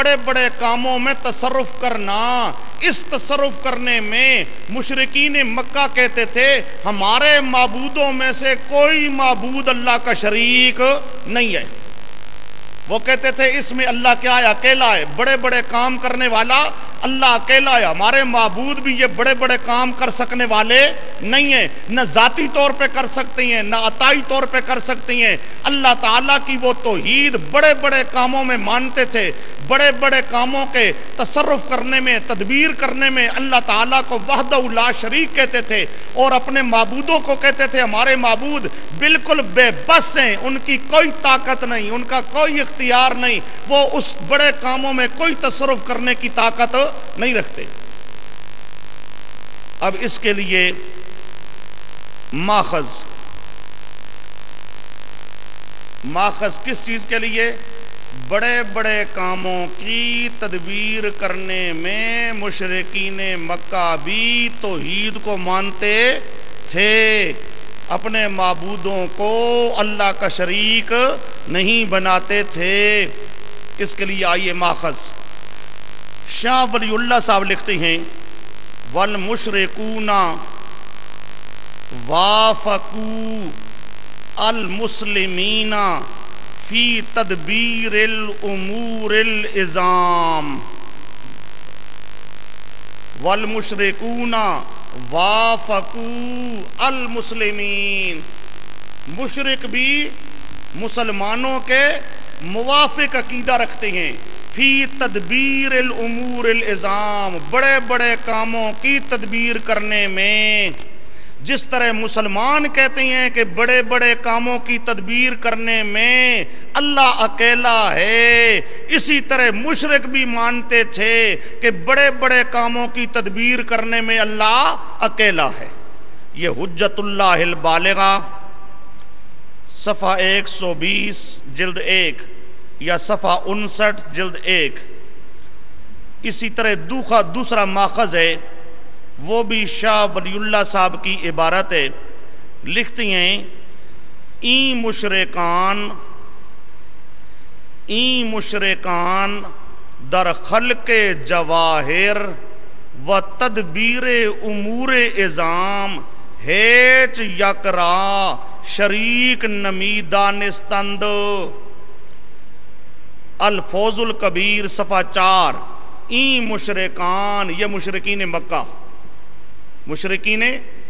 بڑے بڑے کاموں میں تصرف کرنا، اس تصرف کرنے میں مشرکین مکہ کہتے تھے ہمارے معبودوں میں سے کوئی معبود اللہ کا شریک نہیں ہے۔ وہ کہتے تھے اس میں اللہ کیا ہے؟ اکیلا ہے، بڑے بڑے کام کرنے والا اللہ اکیلا ہے، ہمارے معبود بھی یہ بڑے بڑے کام کر سکنے والے نہیں ہیں، نہ ذاتی طور پہ کر سکتے ہیں نہ عطائی طور پہ کر سکتے ہیں۔ اللہ تعالیٰ کی وہ توحید بڑے بڑے کاموں میں مانتے تھے، بڑے بڑے کاموں کے تصرف کرنے میں، تدبیر کرنے میں اللہ تعالیٰ کو وحدہ لا شریک کہتے تھے، اور اپنے معبودوں کو کہتے تھے ہمارے معبود بالکل بے بس ہیں، ان کی کوئی طاقت نہیں، ان کا کوئی اختیار نہیں، وہ اس بڑے کاموں میں کوئی تصرف کرنے کی طاقت نہیں رکھتے۔ اب اس کے لیے ماخذ کس چیز کے لیے؟ بڑے بڑے کاموں کی تدبیر کرنے میں مشرکین مکہ بھی توحید کو مانتے تھے، اپنے معبودوں کو اللہ کا شریک نہیں بناتے تھے۔ اس کے لیے آئیے ماخذ، شاہ ولی اللہ صاحب لکھتے ہیں والمشرکون وافقوا المسلمین فی تدبیر الامور العظام، والمشرکون وافقوا المسلمین، مشرک بھی مسلمانوں کے موافق عقیدہ رکھتے ہیں، فی تدبیر الامور العظام، بڑے بڑے کاموں کی تدبیر کرنے میں۔ جس طرح مسلمان کہتے ہیں کہ بڑے بڑے کاموں کی تدبیر کرنے میں اللہ اکیلا ہے، اسی طرح مشرک بھی مانتے تھے کہ بڑے بڑے کاموں کی تدبیر کرنے میں اللہ اکیلا ہے۔ یہ حجت اللہ البالغہ صفحہ 120 جلد 1 یا صفحہ 59 جلد 1۔ اسی طرح دوسرا ماخذ ہے، وہ بھی شاہ ولی اللہ صاحب کی عبارت ہے، لکھتی ہیں این مشرکان در خلق جواہر و تدبیر امور عظام ہیچ یکرا شریک نمیدانستند۔ الفوز الکبیر صفحہ 4۔ این مشرکان، یہ مشرکین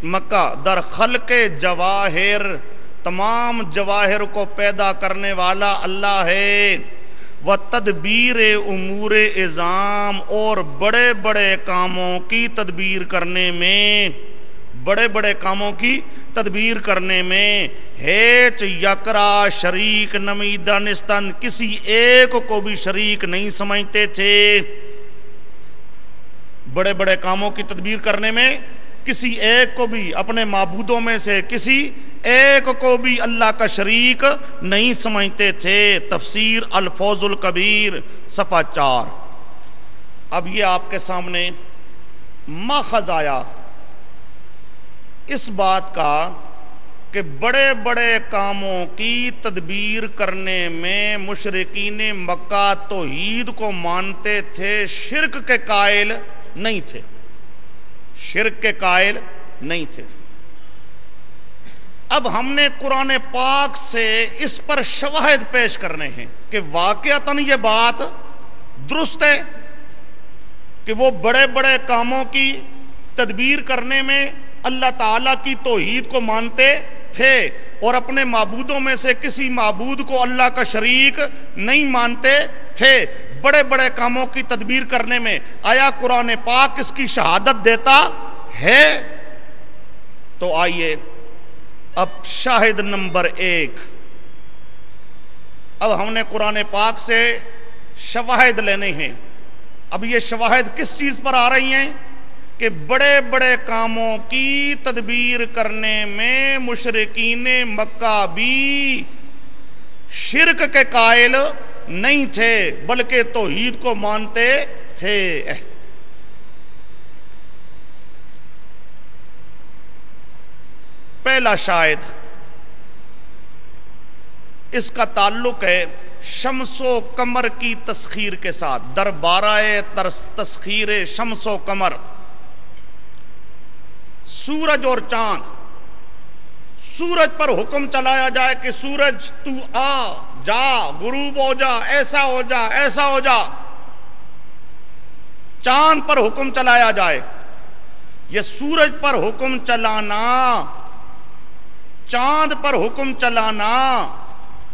مکہ در خلق جواہر، تمام جواہر کو پیدا کرنے والا اللہ ہے، و تدبیر امور عظام، اور بڑے بڑے کاموں کی تدبیر کرنے میں، بڑے بڑے کاموں کی تدبیر کرنے میں ہیچ یکرا شریک نمیدانستان، کسی ایک کو بھی شریک نہیں سمجھتے تھے۔ بڑے بڑے کاموں کی تدبیر کرنے میں کسی ایک کو بھی، اپنے معبودوں میں سے کسی ایک کو بھی اللہ کا شریک نہیں سمجھتے تھے۔ تفسیر الفوز الکبیر صفحہ 4۔ اب یہ آپ کے سامنے ماخذ آیا اس بات کا کہ بڑے بڑے کاموں کی تدبیر کرنے میں مشرکین مکہ توحید کو مانتے تھے، شرک کے قائل نہیں تھے، شرک کے قائل نہیں تھے۔ اب ہم نے قرآن پاک سے اس پر شواہد پیش کرنے ہیں کہ واقعتاً یہ بات درست ہے کہ وہ بڑے بڑے کاموں کی تدبیر کرنے میں اللہ تعالیٰ کی توحید کو مانتے تھے، اور اپنے معبودوں میں سے کسی معبود کو اللہ کا شریک نہیں مانتے تھے بڑے بڑے کاموں کی تدبیر کرنے میں۔ آیا قرآن پاک اس کی شہادت دیتا ہے؟ تو آئیے اب شاہد نمبر 1، اب ہم نے قرآن پاک سے شواہد لینے ہیں۔ اب یہ شواہد کس چیز پر آ رہی ہیں کہ بڑے بڑے کاموں کی تدبیر کرنے میں مشرکین مکہ بھی شرک کے قائل نہیں تھے بلکہ توحید کو مانتے تھے۔ پہلا شاہد، اس کا تعلق ہے شمس و قمر کی تسخیر کے ساتھ، دربارہ تسخیر شمس و قمر، سورج اور چاند، سورج پر حکم چلایا جائے کہ سورج تو آ جا، غروب ہو جا، ایسا ہو جا، ایسا ہو جا، چاند پر حکم چلایا جائے، یہ سورج پر حکم چلانا، چاند پر حکم چلانا،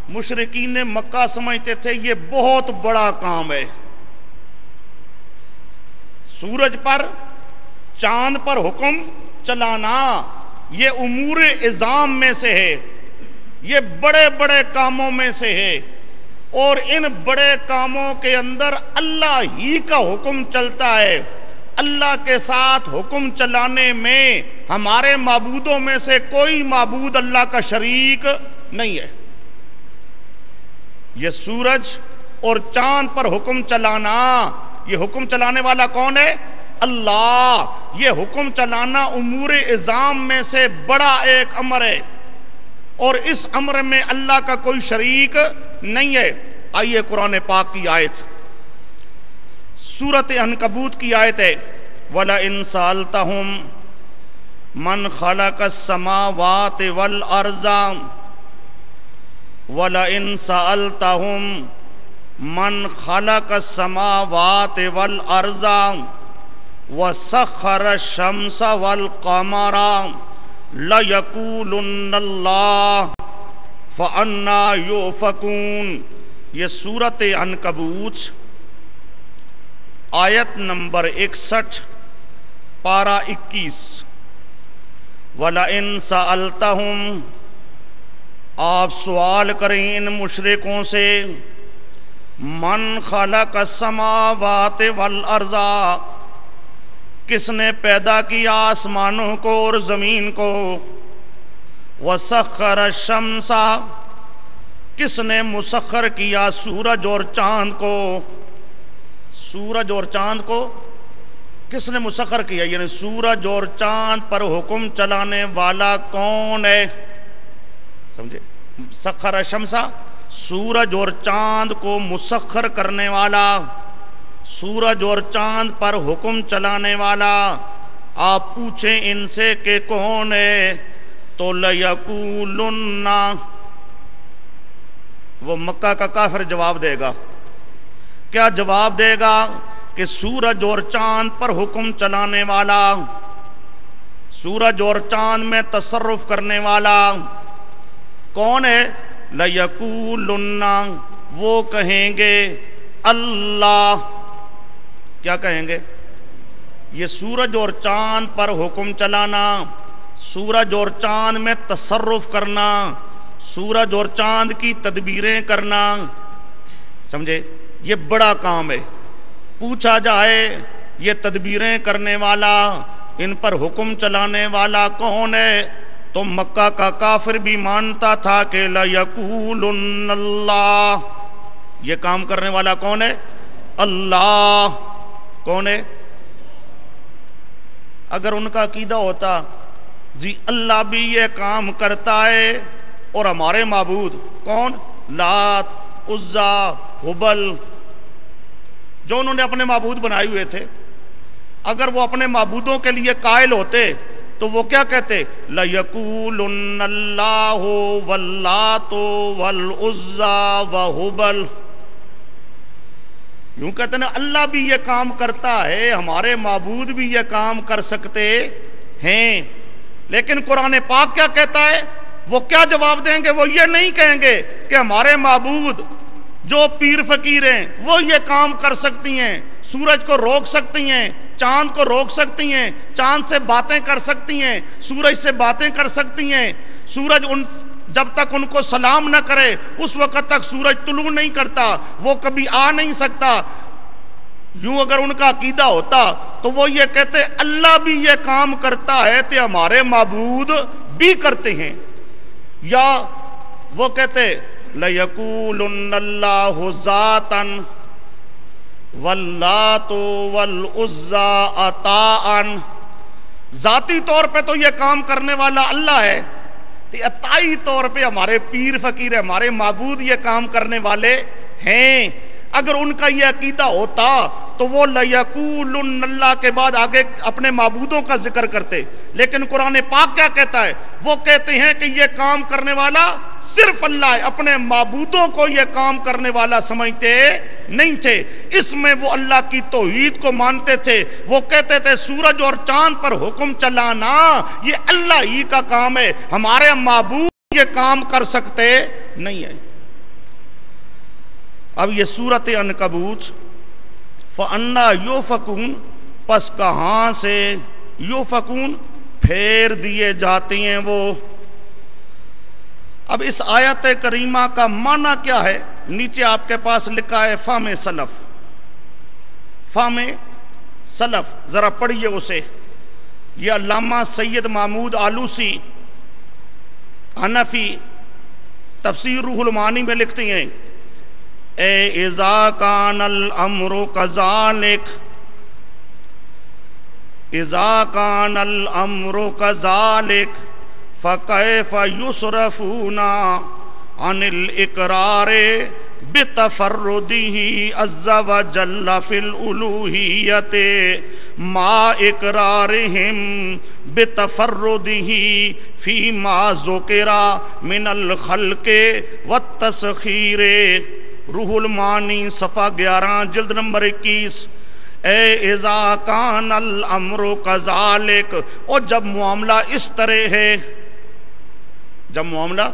مشرکین مکہ سمجھتے تھے یہ بہت بڑا کام ہے۔ سورج پر، چاند پر حکم چلانا یہ امور عظام میں سے ہے، یہ بڑے بڑے کاموں میں سے ہے، اور ان بڑے کاموں کے اندر اللہ ہی کا حکم چلتا ہے۔ اللہ کے ساتھ حکم چلانے میں ہمارے معبودوں میں سے کوئی معبود اللہ کا شریک نہیں ہے۔ یہ سورج اور چاند پر حکم چلانا، یہ حکم چلانے والا کون ہے؟ اللہ۔ یہ حکم چلانا امور عظام میں سے بڑا ایک امر ہے، اور اس امر میں اللہ کا کوئی شریک نہیں ہے۔ آئیے قرآن پاک کی آیت، سورۃ عنکبوت کی آیت ہے، وَلَئِن سَأَلْتَهُمْ مَنْ خَلَقَ السَّمَاوَاتِ وَالْأَرْضَ وَلَئِن سَأَلْتَهُمْ مَنْ خَلَقَ السَّمَاوَاتِ وَالْأَرْضَ وَسَخَّرَ الشَّمْسَ وَالْقَمَرَ لَيَقُولُنَّ اللَّهُ فَأَنَّىٰ يُؤْفَكُونَ۔ یہ سورۃ عنکبوت آیت نمبر 61 پارہ 21، وَلَئِن سَأَلْتَهُمْ، آپ سوال کریں ان مشرکوں سے، من خلق السماوات والارض، کس نے پیدا کیا آسمانوں کو اور زمین کو، وسخر الشمس، کس نے مسخر کیا سورج اور چاند کو، سورج اور چاند کو کس نے مسخر کیا، یعنی سورج اور چاند پر حکم چلانے والا کون ہے؟ سمجھے؟ سخر الشمس، سورج اور چاند کو مسخر کرنے والا، سورج اور چاند پر حکم چلانے والا۔ آپ پوچھیں ان سے کہ کون ہے، تو لَيَقُولُنَّ، وہ مکہ کا کافر جواب دے گا، کیا جواب دے گا؟ کہ سورج اور چاند پر حکم چلانے والا، سورج اور چاند میں تصرف کرنے والا کون ہے؟ لَيَقُولُنَّ، وہ کہیں گے اللہ۔ کیا کہیں گے؟ یہ سورج اور چاند پر حکم چلانا، سورج اور چاند میں تصرف کرنا، سورج اور چاند کی تدبیریں کرنا، سمجھے؟ یہ بڑا کام ہے۔ پوچھا جائے یہ تدبیریں کرنے والا، ان پر حکم چلانے والا کون ہے، تو مکہ کا کافر بھی مانتا تھا کہ لَيَقُولُنَّ اللہ، یہ کام کرنے والا کون ہے؟ اللہ۔ کون ہے؟ اگر ان کا عقیدہ ہوتا جی اللہ بھی یہ کام کرتا ہے، اور ہمارے معبود کون؟ لات، عزا، ہبل، جو انہوں نے اپنے معبود بنائے ہوئے تھے، اگر وہ اپنے معبودوں کے لیے قائل ہوتے تو وہ کیا کہتے؟ لَيَقُولُنَّ اللَّهُ وَاللَّاتُ وَالْعُزَّى وَهُبَلْ، یوں کہتے ہیں اللہ بھی یہ کام کرتا ہے، ہمارے معبود بھی یہ کام کر سکتے ہیں۔ لیکن قرآن پاک کیا کہتا ہے؟ وہ کیا جواب دیں گے؟ وہ یہ نہیں کہیں گے کہ ہمارے معبود جو پیر فقیر ہیں وہ یہ کام کر سکتی ہیں، سورج کو روک سکتی ہیں، چاند کو روک سکتی ہیں، چاند سے باتیں کر سکتی ہیں، سورج سے باتیں کر سکتی ہیں، سورج جب تک ان کو سلام نہ کرے اس وقت تک سورج طلوع نہیں کرتا، وہ کبھی آ نہیں سکتا۔ یوں اگر ان کا عقیدہ ہوتا تو وہ یہ کہتے اللہ بھی یہ کام کرتا ہے تو ہمارے معبود بھی کرتے ہیں، یا وہ کہتے لَيَقُولُنَّ اللَّهُ ذَاتًا وَاللَّاتُ وَالْعُزَّى عَطَاءً، ذاتی طور پہ تو یہ کام کرنے والا اللہ ہے، عطائی طور پہ ہمارے پیر فقیر، ہمارے معبود یہ کام کرنے والے ہیں۔ اگر ان کا یہ عقیدہ ہوتا تو وہ لَيَقُولُنَّ اللہ کے بعد آگے اپنے معبودوں کا ذکر کرتے، لیکن قرآن پاک کیا کہتا ہے؟ وہ کہتے ہیں کہ یہ کام کرنے والا صرف اللہ ہے، اپنے معبودوں کو یہ کام کرنے والا سمجھتے نہیں تھے۔ اس میں وہ اللہ کی توحید کو مانتے تھے، وہ کہتے تھے سورج اور چاند پر حکم چلانا یہ اللہ ہی کا کام ہے، ہمارے معبود یہ کام کر سکتے نہیں ہے۔ اب یہ سورۃ عنکبوت، فَأَنَّا يُؤْفَكُونَ، پس کہاں سے یوفکون پھیر دیے جاتے ہیں وہ۔ اب اس آیت کریمہ کا معنی کیا ہے؟ نیچے آپ کے پاس لکھا ہے فہم سلف، فہم سلف، ذرا پڑھیے اسے۔ یہ علامہ سید محمود آلوسی حنفی تفسیر روح المعانی میں لکھتے ہیں، اے اذا کان الامر کذالک، اذا کان الامر کذالک فکیف یصرفون عن الاقرار بتفردہ عز وجل فی الالوہیت ما اقرارہم بتفردہ فیما ذکر من الخلق والتسخیر۔ روح المعانی صفحہ 11 جلد نمبر 21۔ اے اذا کان الامر کذالک، اور جب معاملہ اس طرح ہے، جب معاملہ،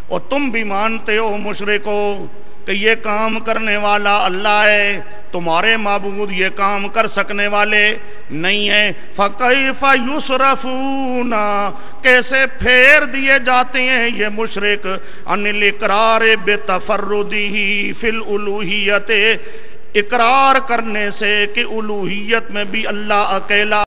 اور تم بھی مانتے ہو مشرکو کہ یہ کام کرنے والا اللہ ہے، تمہارے معبود یہ کام کر سکنے والے نہیں ہیں، فَكَيْفَ يُصْرَفُونَ، کیسے پھیر دیے جاتے ہیں یہ مشرک، عن الاقرار بتفردہ فی الالوہیت، اقرار کرنے سے کہ الوہیت میں بھی اللہ اکیلا